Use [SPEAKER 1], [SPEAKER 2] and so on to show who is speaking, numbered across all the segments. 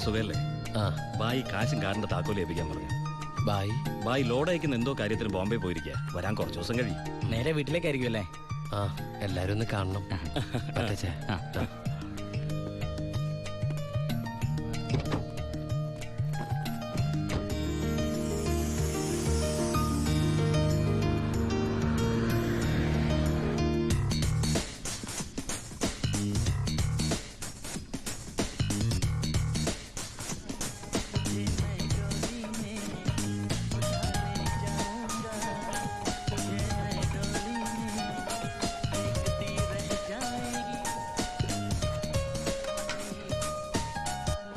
[SPEAKER 1] സുഖല്ലേ? ബായി കാശും കാറിന്റെ താക്കോല് ഏൽപ്പിക്കാൻ പറഞ്ഞു. ബായി ലോഡ് അയക്കുന്ന എന്തോ കാര്യത്തിന് ബോംബെ പോയിരിക്കുക. വരാൻ കുറച്ചു ദിവസം കഴിയും.
[SPEAKER 2] നേരെ വീട്ടിലേക്കായിരിക്കും അല്ലേ?
[SPEAKER 3] എല്ലാരും ഒന്ന് കാണണം.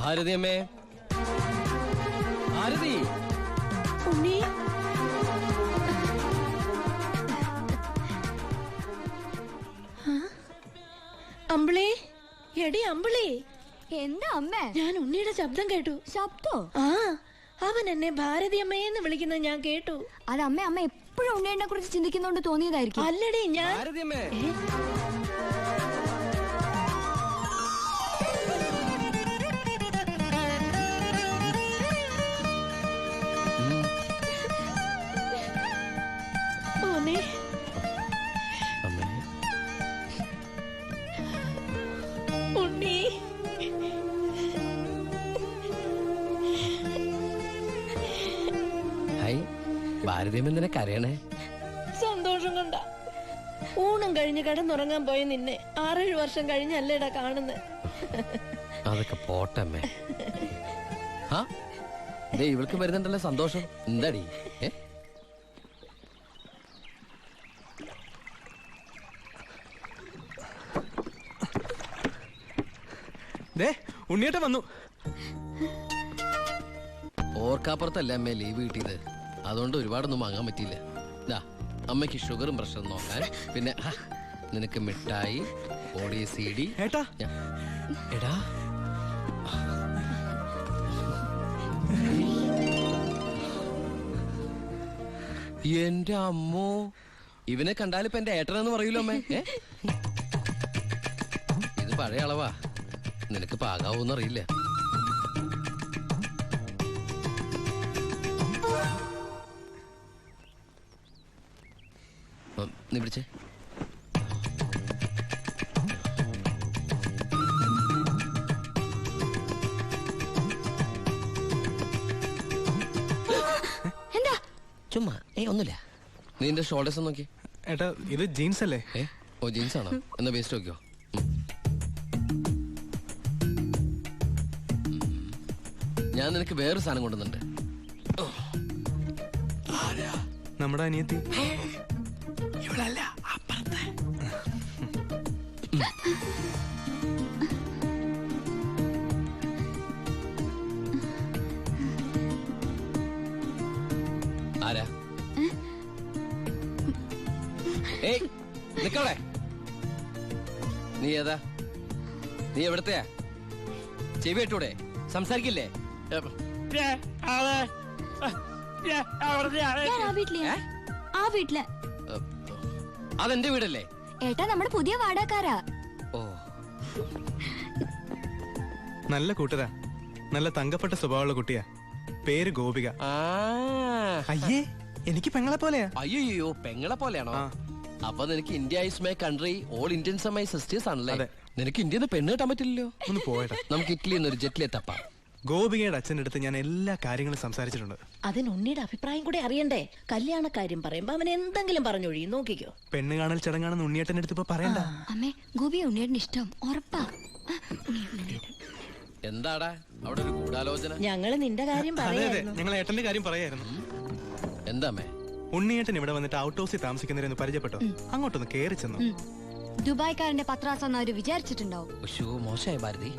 [SPEAKER 3] ഭാരതി അമ്മേ, ഭാരതി.
[SPEAKER 4] ഉണ്ണി, അമ്പിളി, എടി അമ്പിളി.
[SPEAKER 5] എന്താ അമ്മേ?
[SPEAKER 4] ഞാൻ ഉണ്ണിയുടെ ശബ്ദം കേട്ടു.
[SPEAKER 5] ശബ്ദോ?
[SPEAKER 4] അവൻ എന്നെ ഭാരതി അമ്മയെന്ന് വിളിക്കുന്നത് ഞാൻ കേട്ടു.
[SPEAKER 5] അത് അമ്മ എപ്പോഴും ഉണ്ണിയെ കുറിച്ച് ചിന്തിക്കുന്നോണ്ട് തോന്നിയതായിരിക്കും.
[SPEAKER 4] അല്ലടി, ഞാൻ
[SPEAKER 3] ഭാരതി അമ്മേ.
[SPEAKER 4] ഉണ്ണി,
[SPEAKER 3] ഭാരതീയമ്മ എന്തിനാ കരയണേ?
[SPEAKER 4] സന്തോഷം കൊണ്ട. ഊണം കഴിഞ്ഞ് കിടന്നുറങ്ങാൻ പോയി നിന്നെ 6-7 വർഷം കഴിഞ്ഞല്ലേടാ കാണുന്നത്.
[SPEAKER 3] അതൊക്കെ പോട്ടമ്മേ. ഇവൾക്ക് വരുന്നുണ്ടല്ലോ സന്തോഷം. എന്താടി?
[SPEAKER 2] ഉണ്ണിയേട്ട വന്നു.
[SPEAKER 3] ഓർക്കാപ്പുറത്തല്ല അമ്മ ലീവ് കിട്ടിയത്. അതുകൊണ്ട് ഒരുപാടൊന്നും വാങ്ങാൻ പറ്റിയില്ല. അമ്മയ്ക്ക് ഷുഗറും പ്രഷറും നോക്കാൻ, പിന്നെ നിനക്ക് മിഠായി, ഓഡിയോ CD.
[SPEAKER 2] എടാ
[SPEAKER 3] എന്റെ അമ്മോ, ഇവനെ കണ്ടാലിപ്പോ എന്റെ ഏട്ടനെന്ന് പറയൂലോ അമ്മേ. ഇത് പഴയ അളവാ, നിനക്ക് പാകാവൂന്നറിയില്ല. നീ പിടിച്ചേ.
[SPEAKER 5] എന്താ?
[SPEAKER 3] ചുമ്മാ ഒന്നുമില്ല. നീ എന്റെ ഷോൾഡേഴ്സ് നോക്കി.
[SPEAKER 2] ഏട്ടാ, ഇത് ജീൻസ് അല്ലേ?
[SPEAKER 3] ഓ, ജീൻസ് ആണോ? എന്നാ വേസ്റ്റ് നോക്കിയോ. ഞാൻ നിനക്ക് വേറൊരു സാധനം കൊണ്ടുവന്നുണ്ട്.
[SPEAKER 2] നമ്മുടെ അനിയത്തി.
[SPEAKER 3] ആരാ? ഏയ്, നിക്കവിടെ. നീ ഏതാ? നീ എവിടത്തെയാ? ചെവി കേട്ടൂടെ? സംസാരിക്കില്ലേ? അതെന്റെ വീടല്ലേ?
[SPEAKER 5] ഏട്ടാ, നമ്മുടെ പുതിയ വാടകക്കാരാ.
[SPEAKER 3] ഓ,
[SPEAKER 2] നല്ല കൂട്ടരാ. നല്ല തങ്കപ്പെട്ട സ്വഭാവമുള്ള കുട്ടിയാ. പേര് ഗോപിക. അയ്യേ, എനിക്ക് പെങ്ങളെ പോലെയാ.
[SPEAKER 3] അയ്യോ, പെങ്ങളെ പോലെയാണോ? അപ്പൊ നിനക്ക് India is my country, all Indians are my sisters ആണല്ലേ? നിനക്ക് ഇന്ത്യന്ന് പെണ്ണ് കിട്ടാൻ പറ്റില്ലല്ലോ.
[SPEAKER 2] ഒന്ന് പോയട്ടെ,
[SPEAKER 3] നമുക്ക് ഇറ്റലിയിൽ നിന്ന് ഒരു ജെറ്റിലെ തപ്പാം.
[SPEAKER 2] ഗോപികയുടെ അച്ഛൻ്റെ അടുത്ത് ഞാൻ എല്ലാ കാര്യങ്ങളും സംസാരിച്ചിട്ടുണ്ട്.
[SPEAKER 4] അതിന് ഉണ്ണിയുടെ അഭിപ്രായം കൂടെ അറിയണ്ടേ? കല്യാണ കാര്യം പറയുമ്പോ അവൻ എന്തെങ്കിലും പറഞ്ഞൊഴിയും. നോക്കിക്കോ.
[SPEAKER 2] പെണ്ണ് കാണൽ ചടങ്ങാണെന്ന് ഉണ്ണിയേട്ടൻ്റെ അടുത്ത് ഇപ്പൊ പറയണ്ട.
[SPEAKER 5] അമ്മേ, ഗോപിയെ ഉണ്ണിയേട്ടന് ഇഷ്ടം ഉറപ്പാ.
[SPEAKER 3] എന്താടാ അവിടെ ഒരു ഗൂഢാലോചന?
[SPEAKER 4] ഞങ്ങള് നിന്റെ കാര്യം പറയായിരുന്നു.
[SPEAKER 2] ഞങ്ങൾ ഏട്ടന്റെ കാര്യം പറയായിരുന്നു.
[SPEAKER 3] എന്താമേ?
[SPEAKER 2] ഉണ്ണിയേട്ടൻ ഇവിടെ വന്നിട്ട് ഔട്ട് ഹൗസിൽ താമസിക്കുന്നവരെന്ന് പരിചയപ്പെട്ടോ. അങ്ങോട്ടൊന്ന് കേറി ചെന്നു.
[SPEAKER 5] ദുബായ്ക്കാരന്റെ പത്രാസം അവര് വിചാരിച്ചിട്ടുണ്ടാവും.
[SPEAKER 3] മോശമായ ഭാരതി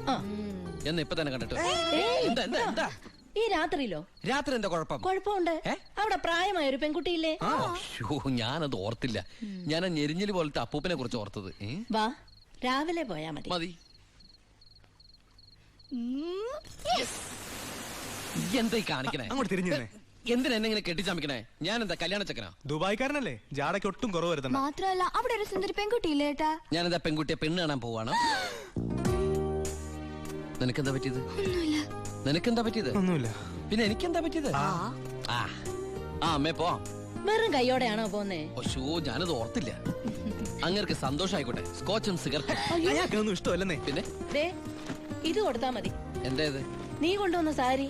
[SPEAKER 3] എന്ന് ഇപ്പൊ തന്നെ കണ്ടിട്ട്.
[SPEAKER 4] ഈ രാത്രിയിലോ?
[SPEAKER 3] രാത്രി എന്താ കുഴപ്പം?
[SPEAKER 4] കുഴപ്പമുണ്ട്. അവിടെ പ്രായമായ ഒരു പെൺകുട്ടിയില്ലേ?
[SPEAKER 3] ഞാനത് ഓർത്തില്ല. ഞാൻ ആ ഞെരിഞ്ഞില് പോലത്തെ അപ്പൂപ്പനെ കുറിച്ച് ഓർത്തത്.
[SPEAKER 4] വാ, രാവിലെ പോയാ മതി.
[SPEAKER 3] മതി. എന്താ കാണിക്കണേ?
[SPEAKER 2] അങ്ങോട്ട് തിരിഞ്ഞു.
[SPEAKER 3] എന്തിനാ എന്നെ ഇങ്ങനെ കെട്ടിച്ചമിക്കണേ? ഞാൻ എന്താ കല്യാണ ചക്കനാ?
[SPEAKER 2] ദുബായ്ക്കാരനല്ലേ, ജാടയ്ക്ക് ഒട്ടും കുറവ് വരുത്തണ്ട.
[SPEAKER 5] മാത്രമല്ല അവിടെ ഒരു സുന്ദരി പെൺകുട്ടിയില്ലേ ഏട്ടാ?
[SPEAKER 3] ഞാനെന്താ പെൺകുട്ടിയെ പെണ്ണ് കാണാൻ പോവാണ്? നിനക്കെന്താ പറ്റിയത്?
[SPEAKER 5] ഒന്നുമില്ല.
[SPEAKER 3] നിനക്കെന്താ പറ്റിയത്?
[SPEAKER 2] ഒന്നുമില്ല.
[SPEAKER 3] പിന്നെ എനിക്കെന്താ പറ്റിയത്? ആ അമ്മേ പോവാം.
[SPEAKER 4] വെറും കൈയോടെയാണോ പോന്നേ?
[SPEAKER 3] ഓ ഞാനത് ഓർത്തില്ല. അങ്ങനെ സന്തോഷായിക്കോട്ടെ. സ്കോച്ചും സിഗരറ്റും.
[SPEAKER 2] അയാൾക്കൊന്നും ഇഷ്ടമല്ലെന്നേ.
[SPEAKER 3] പിന്നെ
[SPEAKER 4] ദേ ഇത് കൊടുത്താ മതി.
[SPEAKER 3] എന്താ ഇത്?
[SPEAKER 4] നീ കൊണ്ടുവന്ന സാരി.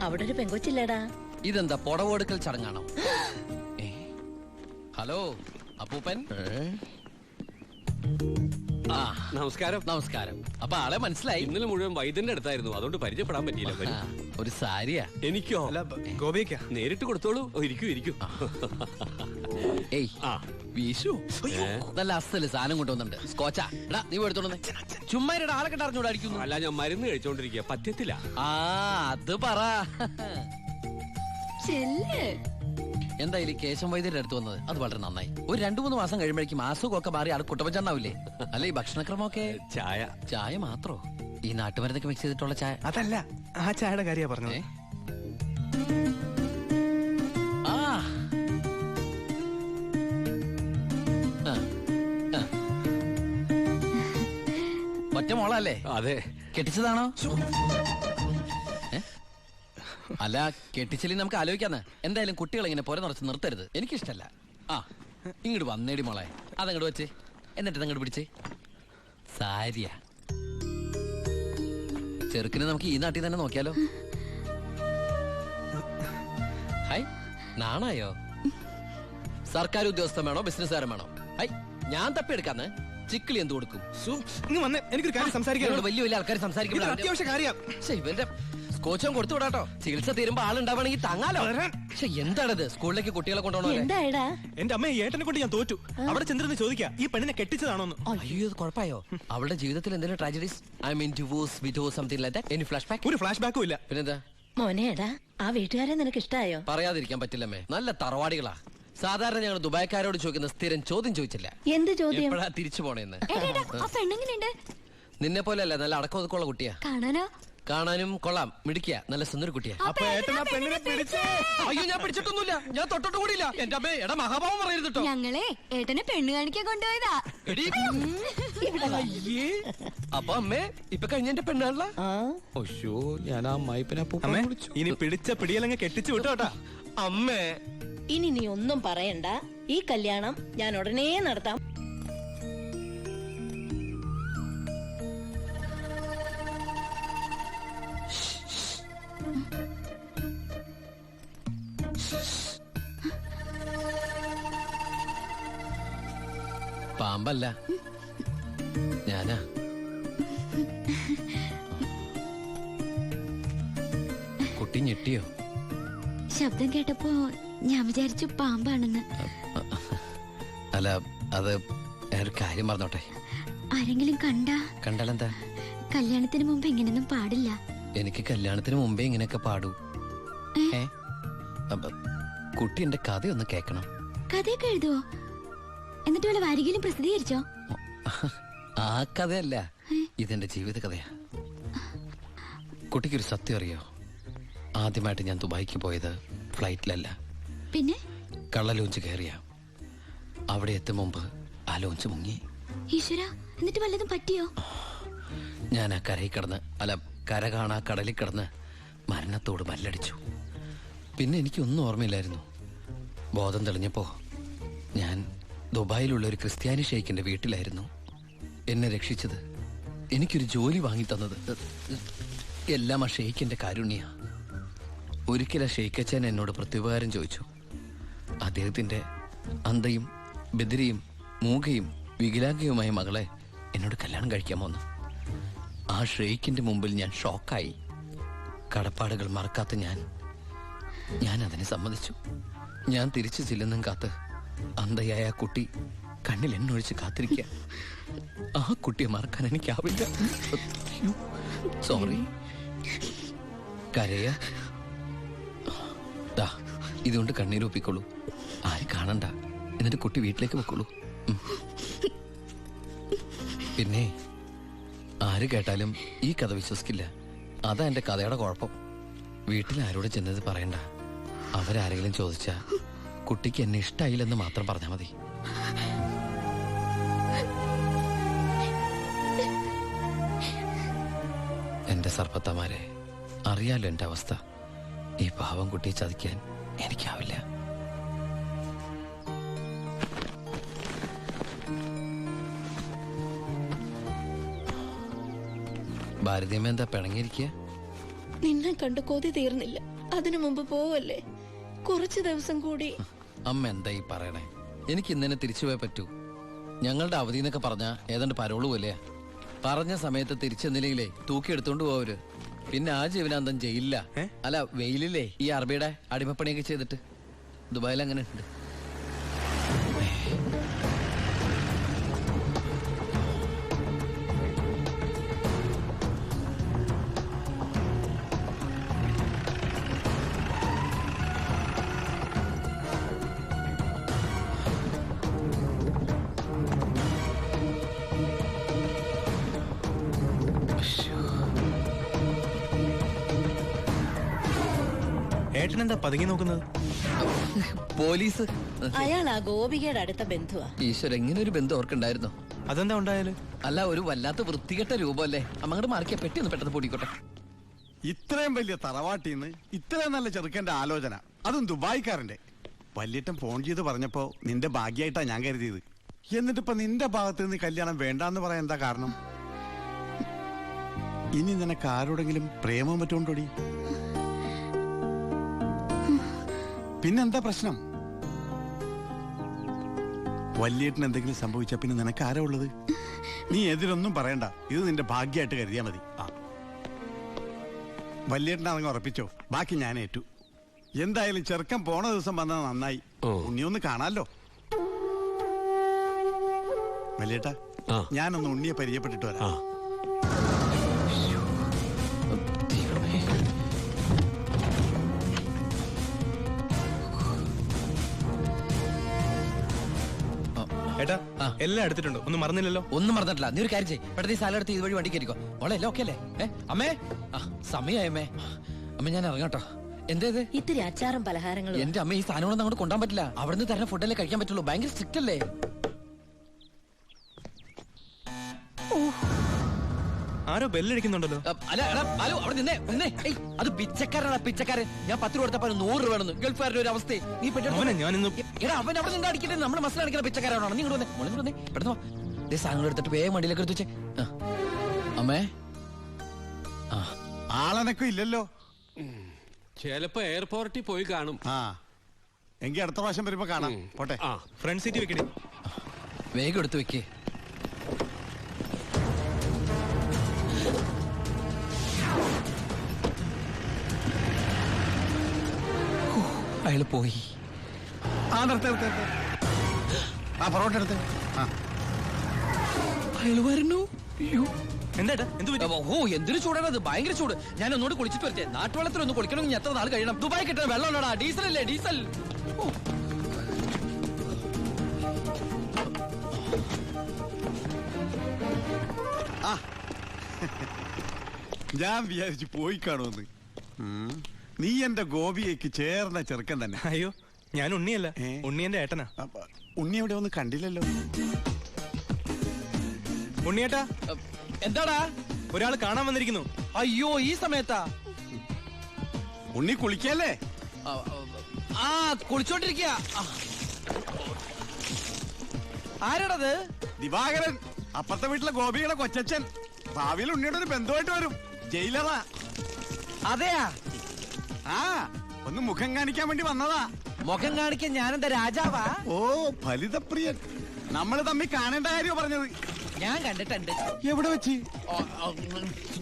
[SPEAKER 4] അവിടെ ഒരു പെങ്കൊച്ചില്ലേടാ.
[SPEAKER 3] ഇതെന്താ പുടവെടുക്കൽ ചടങ്ങാണോ? ഹലോ അപ്പൂപ്പൻ. ആ
[SPEAKER 1] നമസ്കാരം.
[SPEAKER 3] നമസ്കാരം. അപ്പൊ ആളെ മനസ്സിലായി?
[SPEAKER 1] ഇന്നലെ മുഴുവൻ വൈദ്യന്റെ അടുത്തായിരുന്നു, അതുകൊണ്ട് പരിചയപ്പെടാൻ പറ്റിയില്ല. വരൂ.
[SPEAKER 3] ഒരു സാരിയാ?
[SPEAKER 1] എനിക്കോ?
[SPEAKER 2] അല്ല ഗോപിക്കാ.
[SPEAKER 1] നേരിട്ട് കൊടുത്തോളൂ. ഇരിക്കൂ.
[SPEAKER 3] ഏയ്
[SPEAKER 1] ആ
[SPEAKER 3] വീശു. നല്ല അസല് സാധനം കൊണ്ടുവന്നുണ്ട്. സ്കോച്ചാ. എടാ നീ എടുത്തോണ്ടേ. ചുമ്മാ ആളെ കണ്ട് അറിഞ്ഞൂടെ അടിക്കുന്നു.
[SPEAKER 1] അല്ല, ഞാൻ മരുന്ന് കഴിച്ചോണ്ടിരിക്കുക, പറ്റത്തില്ല.
[SPEAKER 3] ആ അത് പറ.
[SPEAKER 5] ചെല്ല്.
[SPEAKER 3] എന്തായാലും കേശം വൈദ്യരുടെ അടുത്ത് വന്നത് അത് വളരെ നന്നായി. ഒരു 2-3 മാസം കഴിയുമ്പോഴേക്കും അസുഖമൊക്കെ മാറി ആൾ കുട്ടപ്പച്ചണ്ടാവില്ലേ? അല്ല ഈ ഭക്ഷണക്രമമൊക്കെ? ചായ മാത്രോ? ഈ നാട്ടുമരുന്നൊക്കെ മിക്സ് ചെയ്തിട്ടുള്ള ചായ?
[SPEAKER 2] അതല്ല, ആ ചായയുടെ കാര്യ പറഞ്ഞത്.
[SPEAKER 3] ഒറ്റ മോളല്ലേ?
[SPEAKER 1] അതെ.
[SPEAKER 3] കെട്ടിച്ചതാണോ? അല്ല കെട്ടിച്ചില്ലേ നമുക്ക് ആലോചിക്കാന്ന്. എന്തായാലും കുട്ടികളെ ഇങ്ങനെ പുര നിറച്ച് നിർത്തരുത്, എനിക്കിഷ്ടല്ല. ആ ഇങ്ങോട്ട് വന്നേടി മോളെ. അതങ്ങോട്ട് വെച്ചേ, എന്നിട്ട് അങ്ങോട്ട് പിടിച്ചേ. സാരിയാ. ചെറുക്കിനെ നമുക്ക് ഈ നാട്ടിൽ തന്നെ നോക്കിയാലോ? ഹൈ നാണായോ? സർക്കാർ ഉദ്യോഗസ്ഥൻ വേണോ ബിസിനസ്സുകാരൻ വേണോ? ഹൈ ഞാൻ തപ്പിയെടുക്കാന്ന്. ചിക്കിളി എന്ത് കൊടുക്കും?
[SPEAKER 2] എനിക്കൊരു കാര്യം സംസാരിക്കാൻ.
[SPEAKER 3] വലിയ വലിയ ആൾക്കാർ സംസാരിക്കുമ്പോൾ
[SPEAKER 2] അത്യാവശ്യ കാര്യം.
[SPEAKER 3] ഇവന്റെ സ്കോച്ചും കൊടുത്തു വിടാട്ടോ. ചികിത്സ തീരുമ്പോ ആളുണ്ടാവണമെങ്കിൽ താങ്ങാലോ. പക്ഷെ എന്താണത്? സ്കൂളിലേക്ക് കുട്ടികളെ കൊണ്ടുപോകണോ?
[SPEAKER 4] എന്തായടാ?
[SPEAKER 2] എന്റെ അമ്മ ഏട്ടനെ കൊണ്ട് ഞാൻ തോറ്റു. അവിടെ ചെന്നിരുന്ന് ചോദിക്കാ ഈ പെണ്ണിനെ കെട്ടിച്ചതാണോന്ന്.
[SPEAKER 3] അയ്യോ കുഴപ്പമായോ? അവളുടെ ജീവിതത്തിൽ എന്തെങ്കിലും tragedies? I mean divorce, widow, something like that? Any flash back?
[SPEAKER 2] ഒരു ഫ്ലാഷ് ബാക്കും ഇല്ല.
[SPEAKER 3] പിന്നെന്താ?
[SPEAKER 4] മോനേടാ, ആ വീട്ടുകാരെ നിനക്ക് ഇഷ്ടായോ?
[SPEAKER 3] പറയാതിരിക്കാൻ പറ്റില്ലമ്മേ, നല്ല തറവാടികളാ. സാധാരണ ഞങ്ങൾ ദുബായ്ക്കാരോട് ചോദിക്കുന്ന സ്ഥിരം ചോദ്യം ചോദിച്ചില്ല,
[SPEAKER 4] എന്ത് ചോദ്യം?
[SPEAKER 3] എപ്പോഴാ തിരിച്ചു പോണേന്ന്.
[SPEAKER 5] ആ പെണ്ണെങ്ങനെയുണ്ട്?
[SPEAKER 3] നിന്നെ പോലെ അല്ല, നല്ല അടക്കം ഒതുക്കമുള്ള കുട്ടിയാ.
[SPEAKER 5] കാണാനോ?
[SPEAKER 3] കാണാനും കൊള്ളാം, മിടിക്കുക, നല്ല സുന്ദര കുട്ടിയാ.
[SPEAKER 2] അപ്പൊ ഏട്ടൻ ആ പെണ്ണിനെ പിടിച്ചേ.
[SPEAKER 3] അയ്യോ ഞാൻ പിടിച്ചിട്ടൊന്നുമില്ല, ഞാൻ തൊട്ടിട്ട് കൂടിയില്ല. എന്റെ അമ്മേ എടാ മഹാഭാവം പറയരുത് കേട്ടോ.
[SPEAKER 5] ഞങ്ങളെ ഏട്ടനെ പെണ്ണ് കാണിക്കാൻ കൊണ്ടുപോയതാ.
[SPEAKER 3] എടീ. അയ്യേ. അപ്പൊ അമ്മേ ഇപ്പൊ കഴിഞ്ഞ എന്റെ പെണ്ണാണല്ല. ഒശോ ഞാൻ ആ അമ്മായിപ്പനെ
[SPEAKER 2] അമ്മേ ഇനി പിടിച്ച പിടിയലങ്ങ് കെട്ടിച്ചു വിട്ടോട്ടാ.
[SPEAKER 3] അമ്മേ
[SPEAKER 4] ഇനി നീ ഒന്നും പറയണ്ട. ഈ കല്യാണം ഞാൻ ഉടനെ നടത്താം.
[SPEAKER 3] പാമ്പല്ല, ഞാനാ. കുട്ടി ഞെട്ടിയോ?
[SPEAKER 5] ശബ്ദം കേട്ടപ്പോ ഞാൻ വിചാരിച്ചു പാമ്പാണെന്ന്.
[SPEAKER 3] അല്ല അത് ഒരു കാര്യം പറഞ്ഞോട്ടെ.
[SPEAKER 5] ആരെങ്കിലും
[SPEAKER 3] കണ്ടാലെന്താ?
[SPEAKER 5] കല്യാണത്തിന് മുമ്പ് ഇങ്ങനെയൊന്നും പാടില്ല.
[SPEAKER 3] എനിക്ക് കല്യാണത്തിന് മുമ്പേ ഇങ്ങനെയൊക്കെ പാടൂ. കുട്ടി എന്റെ കഥയൊന്ന് കേക്കണം.
[SPEAKER 5] കഥയൊക്കെ എഴുതുവോ? എന്നിട്ട് വല്ല വാരികയിലും പ്രസിദ്ധീകരിച്ചോ?
[SPEAKER 3] ആ കഥയല്ല, ഇതെന്റെ ജീവിത കഥയാ. കുട്ടിക്കൊരു സത്യം അറിയോ? ആദ്യമായിട്ട് ഞാൻ ദുബായിക്ക് പോയത് ഫ്ലൈറ്റിലല്ല,
[SPEAKER 5] പിന്നെ
[SPEAKER 3] കള്ള ലോഞ്ച് കയറിയ. അവിടെ എത്തും മുമ്പ് ആ ലോഞ്ച് മുങ്ങി.
[SPEAKER 5] ഈശ്വര, എന്നിട്ട് വല്ലതും പറ്റിയോ?
[SPEAKER 3] ഞാൻ ആ കരയിൽ കിടന്ന്, അല്ല കര കാണാ കടലിൽ കിടന്ന് മരണത്തോട് മല്ലടിച്ചു. പിന്നെ എനിക്കൊന്നും ഓർമ്മയില്ലായിരുന്നു. ബോധം തെളിഞ്ഞപ്പോ ഞാൻ ദുബായിലുള്ള ഒരു ക്രിസ്ത്യാനി ഷെയ്ഖിന്റെ വീട്ടിലായിരുന്നു. എന്നെ രക്ഷിച്ചത്, എനിക്കൊരു ജോലി വാങ്ങി തന്നത് എല്ലാം ആ ഷെയ്ഖിന്റെ കാരുണ്യ. ഒരിക്കലും ഷെയ്ഖച്ചൻ എന്നോട് പ്രത്യുപകാരം ചോദിച്ചു. അദ്ദേഹത്തിന്റെ അന്ധയും ബദിരിയും മൂകയും വികലാംഗയുമായ മകളെ എന്നോട് കല്യാണം കഴിക്കാമോന്ന്. ആ ഷെയ്ഖിന്റെ മുമ്പിൽ ഞാൻ ഷോക്കായി. കടപ്പാടുകൾ മറക്കാത്ത ഞാൻ അതിനെ സമ്മതിച്ചു. ഞാൻ തിരിച്ചു ചെല്ലുന്നും കാത്ത് അന്ധയായ ആ കുട്ടി കണ്ണിൽ എണ്ണൊഴിച്ച് കാത്തിരിക്കുക. ആ കുട്ടിയെ മറക്കാൻ എനിക്കാവില്ല. സോറി. കരയ ഇതുകൊണ്ട് കണ്ണീരൊപ്പിക്കോളൂ. ആരും കാണണ്ട. എന്നിട്ട് കുട്ടി വീട്ടിലേക്ക് വെക്കോളൂ. പിന്നെ ആര് കേട്ടാലും ഈ കഥ വിശ്വസിക്കില്ല. അതാ എന്റെ കഥയുടെ കുഴപ്പം. വീട്ടിൽ ആരോട് ചെന്നത് പറയണ്ട. അവരാരെങ്കിലും ചോദിച്ചാ കുട്ടിക്ക് എന്നെ ഇഷ്ടായില്ലെന്ന് മാത്രം പറഞ്ഞാൽ മതി. എന്റെ സർപ്പത്തമാരെ, അറിയാലോ എന്റെ അവസ്ഥ. ഈ പാവം കുട്ടിയെ ചതിക്കാൻ എനിക്കാവില്ല. ഭാരതീയമ്മ എന്താ പിണങ്ങിയിരിക്കുക?
[SPEAKER 4] നിന്നെ കണ്ട് കൊതി തീർന്നില്ല. അതിനു മുമ്പ് പോവല്ലേ? കുറച്ചു ദിവസം കൂടി.
[SPEAKER 3] അമ്മ എന്താ ഈ പറയണേ? എനിക്ക് ഇന്നെ തിരിച്ചു പോയേ പറ്റൂ. ഞങ്ങളുടെ അവധി എന്നൊക്കെ പറഞ്ഞ ഏതാണ്ട് പരോള് പോലെയാ. പറഞ്ഞ സമയത്ത് തിരിച്ചെന്നില്ലെങ്കിലേ തൂക്കിയെടുത്തോണ്ട് പോവര്. പിന്നെ ആ ജീവനാന്തം ജയിലില്ല. അല്ല, വെയിലില്ലേ ഈ അറബിയുടെ അടിമപ്പണിയൊക്കെ ചെയ്തിട്ട്. ദുബായിൽ അങ്ങനെ ഉണ്ട്.
[SPEAKER 2] ഏട്ടനെന്താ പതുങ്ങി നോക്കുന്നത്?
[SPEAKER 3] പോലീസ്.
[SPEAKER 4] അയാൾ ആ ഗോപികയുടെ അടുത്ത ബന്ധുവാ.
[SPEAKER 3] ഈശ്വര, എങ്ങനെ ഒരു ബന്ധം ഓർക്കുണ്ടായിരുന്നു?
[SPEAKER 2] അതെന്താ ഉണ്ടായാല്?
[SPEAKER 3] അല്ല, ഒരു വല്ലാത്ത വൃത്തികെട്ട രൂപമല്ലേ. അമ്മങ്ങോട്ട് മാറിക്കാ, പെട്ടി ഒന്ന് പെട്ടെന്ന് പൊടിക്കോട്ടെ.
[SPEAKER 6] ഇത്രയും വലിയ തറവാട്ടിന്ന് ഇത്രയും നല്ല ചെറുക്കന്റെ ആലോചന, അതും ദുബായിക്കാരന്റെ. വല്യേട്ടൻ ഫോൺ ചെയ്ത് പറഞ്ഞപ്പോ നിന്റെ ഭാഗ്യായിട്ടാ ഞാൻ കരുതിയത്. എന്നിട്ടിപ്പോ നിന്റെ ഭാഗത്ത് നിന്ന് കല്യാണം വേണ്ടാന്ന് പറയാൻ എന്താ കാരണം? ഇനി നിനക്ക് ആരോടെങ്കിലും പ്രേമം പറ്റുകൊണ്ടോടി? പിന്നെന്താ പ്രശ്നം? വല്യേട്ടന് എന്തെങ്കിലും സംഭവിച്ച പിന്നെ നിനക്ക് ആരാ ഉള്ളത്? നീ എതിരൊന്നും പറയണ്ട, ഇത് നിന്റെ ഭാഗ്യമായിട്ട് കരുതിയാ മതി. വല്യേട്ടനാണെങ്കിൽ ഉറപ്പിച്ചോ, ബാക്കി ഞാൻ ഏറ്റു. എന്തായാലും ചെറുക്കൻ പോണ ദിവസം വന്നത് നന്നായി. ഉണ്ണിയൊന്ന് കാണാലോ. വല്യേട്ടാ, ഞാനൊന്ന് ഉണ്ണിയെ പരിചയപ്പെട്ടിട്ട് വരാം.
[SPEAKER 2] ഏട്ടാ, എല്ലാം എടുത്തിട്ടുണ്ടോ? ഒന്നും മറന്നില്ലല്ലോ?
[SPEAKER 3] ഒന്നും മറന്നിട്ടില്ല. നീ ഒരു കാര്യം ചെയ്യ്, പെട്ടെന്ന് ഈ സ്ഥലം എടുത്ത് ഇതുവഴി വണ്ടി കയറിക്കോ. ഓളെ എല്ലാം ഓക്കെ അല്ലേ? അമ്മേ, സമയമായമ്മേ. അമ്മ ഞാൻ ഇറങ്ങാട്ടോ. എന്തേത്?
[SPEAKER 4] ഇത്തിരി അച്ചാറും പലഹാരങ്ങളും.
[SPEAKER 3] എന്റെ അമ്മ, ഈ സാധനങ്ങളൊന്നും അങ്ങോട്ട് കൊണ്ടാൻ പറ്റില്ല. അവിടുന്ന് തരുന്ന ഫുഡല്ലേ കഴിക്കാൻ പറ്റുള്ളൂ. ഭയങ്കര സ്ട്രിക്റ്റ് അല്ലേ?
[SPEAKER 2] ആരോ ബെല്ലടിക്കുന്നുണ്ടല്ലോ.
[SPEAKER 3] അല്ല, ഹലോ, അവിടെ നിന്നേ. അത് പിച്ചക്കാരാണ്, പിച്ചക്കാരൻ. ഞാൻ 10 രൂപ കൊടുത്തപ്പോ 100 രൂപ വേണമെന്ന്. ഗൾഫുകാരുടെ ഒരു അവസ്ഥ നീ അവൻ അവിടെ നിന്ന് അടിക്കട്ടെ. നമ്മുടെ മസിൽ അടിക്കുന്ന പിച്ചക്കാരാണോ? നീ ഇങ്ങോട്ട് വന്നേ, പെട്ടെന്ന് സാധനങ്ങൾ എടുത്തിട്ട് വേഗം വണ്ടിയിലേക്ക് എടുത്ത് വെച്ചേ. അമ്മേ,
[SPEAKER 6] ആളനക്കും ഇല്ലല്ലോ.
[SPEAKER 7] ചിലപ്പോ എയർപോർട്ടിൽ പോയി കാണും.
[SPEAKER 6] എങ്കിൽ അടുത്ത പ്രാവശ്യം വരുമ്പോ കാണാം. പോട്ടെ.
[SPEAKER 2] ഫ്രണ്ട് സീറ്റ് വെക്കണേ.
[SPEAKER 3] വേഗം എടുത്ത് വെക്കേ. അയാള് പോയി.
[SPEAKER 6] പൊറോട്ട എടുത്ത്.
[SPEAKER 3] അയാള് വരുന്നു.
[SPEAKER 2] എന്താ
[SPEAKER 3] എന്തൊരു ചൂടാണത്, ഭയങ്കര ചൂട്. ഞാൻ ഒന്നുകൂടി കുളിച്ചിട്ട് വരട്ടെ. നാട്ടുവെള്ളത്തിൽ ഒന്ന് കുളിക്കണമെങ്കിൽ എത്ര നാൾ കഴിയണം? ദുബായ് കിട്ടുന്ന വെള്ളം ഉണ്ടോടാ? ഡീസൽ അല്ലേ, ഡീസൽ.
[SPEAKER 6] ഞാൻ വിചാരിച്ചു പോയി കാണുമെന്ന്. നീ എന്റെ ഗോപിയേക്ക് ചേർന്ന ചെറുക്കൻ തന്നെ.
[SPEAKER 2] അയ്യോ, ഞാൻ ഉണ്ണിയല്ല, ഉണ്ണി എന്റെ ഏട്ടനാ.
[SPEAKER 6] ഉണ്ണി എവിടെ ഒന്നും കണ്ടില്ലല്ലോ.
[SPEAKER 2] ഉണ്ണിയേട്ടാ,
[SPEAKER 3] എന്താടാ?
[SPEAKER 2] ഒരാൾ കാണാൻ വന്നിരിക്കുന്നു.
[SPEAKER 3] അയ്യോ, ഈ സമയത്താ?
[SPEAKER 6] ഉണ്ണി കുളിക്കല്ലേ?
[SPEAKER 3] കുളിച്ചോണ്ടിരിക്കുക. ആരാടത്?
[SPEAKER 6] ദിവാകരൻ, അപ്പുറത്തെ വീട്ടിലെ ഗോപിയുടെ കൊച്ചച്ഛൻ. ഭാവിയിൽ ഉണ്ണിയുടെ ഒരു ബന്ധുവായിട്ട് വരും. ജയിലറാ.
[SPEAKER 3] അതെയാ?
[SPEAKER 6] ഒന്ന് മുഖം കാണിക്കാൻ വേണ്ടി വന്നതാ.
[SPEAKER 3] മുഖം കാണിക്കാൻ ഞാനെന്താ രാജാവാ?
[SPEAKER 6] ഓ, ഫലിതപ്രിയൻ. നമ്മൾ തമ്മിൽ കാണേണ്ട കാര്യോ പറഞ്ഞത്?
[SPEAKER 3] ഞാൻ കണ്ടിട്ടുണ്ട്.
[SPEAKER 6] എവിടെ വെച്ച്?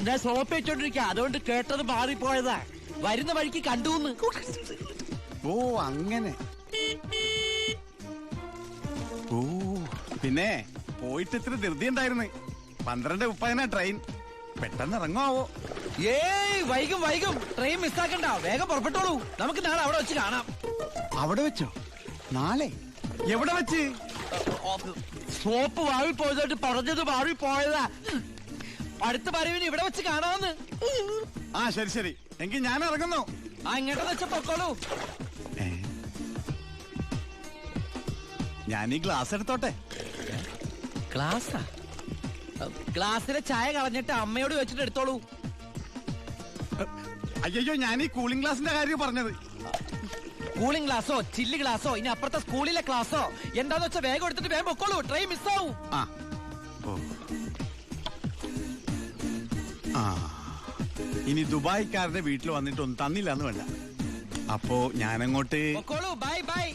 [SPEAKER 3] ഞാൻ സോപ്പ് വെച്ചോണ്ടിരിക്ക, അതുകൊണ്ട് കേട്ടത് മാറിപ്പോയതാ. വരുന്ന വഴിക്ക് കണ്ടുന്ന്.
[SPEAKER 6] ഓ, അങ്ങനെ. ഓ, പിന്നെ പോയിട്ട് ഇത്ര ധൃതി ഉണ്ടായിരുന്നു. 12:30 ട്രെയിൻ. പെട്ടെന്ന് ഇറങ്ങുവോ?
[SPEAKER 3] ഏയ്, വൈകും. ട്രെയിൻ മിസ്സാക്കണ്ട, വേഗം പുറപ്പെട്ടോളൂ. നമുക്ക് നാളെ അവിടെ വെച്ച് കാണാം.
[SPEAKER 6] അവിടെ വെച്ചോ? നാളെ? എവിടെ വെച്ച്?
[SPEAKER 3] സോപ്പ് മാറിപ്പോയതായിട്ട് പറഞ്ഞത് മാറിപ്പോയതാ. അടുത്ത വരവിന് ഇവിടെ വെച്ച് കാണാമെന്ന്.
[SPEAKER 6] ശരി. എങ്കിൽ ഞാൻ ഇറങ്ങുന്നു.
[SPEAKER 3] ഇങ്ങോട്ടെന്ന് വെച്ചാ പൊക്കോളൂ.
[SPEAKER 6] ഞാൻ ഈ ഗ്ലാസ് എടുത്തോട്ടെ.
[SPEAKER 3] ഗ്ലാസിലെ ചായ കളഞ്ഞിട്ട് അമ്മയോട് വെച്ചിട്ട് എടുത്തോളൂ.
[SPEAKER 6] അയ്യോ ഞാൻ ഈ കൂളിംഗ് ഗ്ലാസിന്റെ കാര്യം പറഞ്ഞത്.
[SPEAKER 3] കൂളിംഗ് ഗ്ലാസോ ചില്ല് ഗ്ലാസോ ഇനി അപ്പുറത്തെ സ്കൂളിലെ ക്ലാസ്സോ എന്താന്ന് വെച്ചാൽ വേഗം എടുത്തിട്ട് വേഗം പൊക്കോളൂ, ട്രെയിൻ മിസ്സാവും.
[SPEAKER 6] ആ ഓ ആ ഇനി ദുബായിക്കാരന്റെ വീട്ടിൽ വന്നിട്ടൊന്നും തന്നില്ല എന്ന് വേണ്ട. അപ്പോ ഞാനങ്ങോട്ട്
[SPEAKER 3] പൊക്കോളൂ, ബൈ ബൈ.